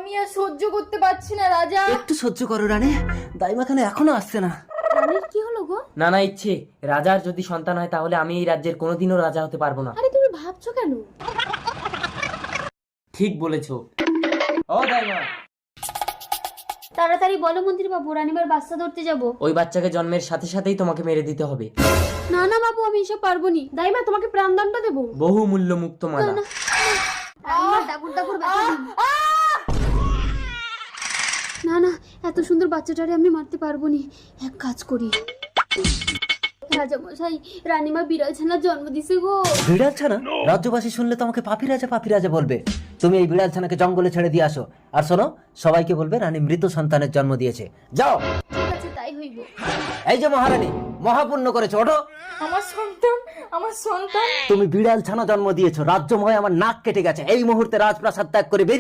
আমি আর সহ্য করতে পারছি না রাজা। একটু সহ্য করো রানী, দাইমা কেন এখনো আসছে না? রানীর কি হলো গো? নানা ইচ্ছে, রাজার যদি সন্তান হয় তাহলে আমি এই রাজ্যের কোনোদিনও রাজা হতে পারবো না। আরে তুমি ভাবছো কেন? ঠিক বলেছো। ও দাইমা, তাড়াতাড়ি বলো মন্ত্রী বাবু, রানীমার বাচ্চা ধরতে যাব। ওই বাচ্চাকে জন্মের সাথে সাথেই তোমাকে মেরে দিতে হবে। না না বাবু, আমি এসব পারবো নি। দাইমা তোমাকে প্রাণদণ্ড দেবো। বহু মূল্য মুক্ত মালা। রানীমার দাগুর দাগুর ব্যথা দিন। না না, এত সুন্দর বাচ্চাটারে আমি মারতে পারবো নি। এক কাজ করি। রাজা মশাই, রানীমা বিড়াল ছানার জন্ম দিছে গো। বিড়াল ছানা? রাজ্যবাসী শুনলে তো আমাকে পাপি রাজা বলবে। তুমি এই বিড়াল ছানাকে জঙ্গলে ছেড়ে দিয়ে আসো। আর শোনো, সবাইকে বলবে রানী মৃত সন্তানের জন্ম দিয়েছে। যাও। ঠিক আছে, তাই হইব। এই যে মহারানী, মহাপুণ্য করেছো, ওঠো। আমার সন্তান, আমার সন্তান। তুমি বিড়াল ছানা জন্ম দিয়েছো, রাজ্যময় আমার নাক কেটে গেছে। এই মুহূর্তে রাজপ্রাসাদ ত্যাগ করে বেরিয়ে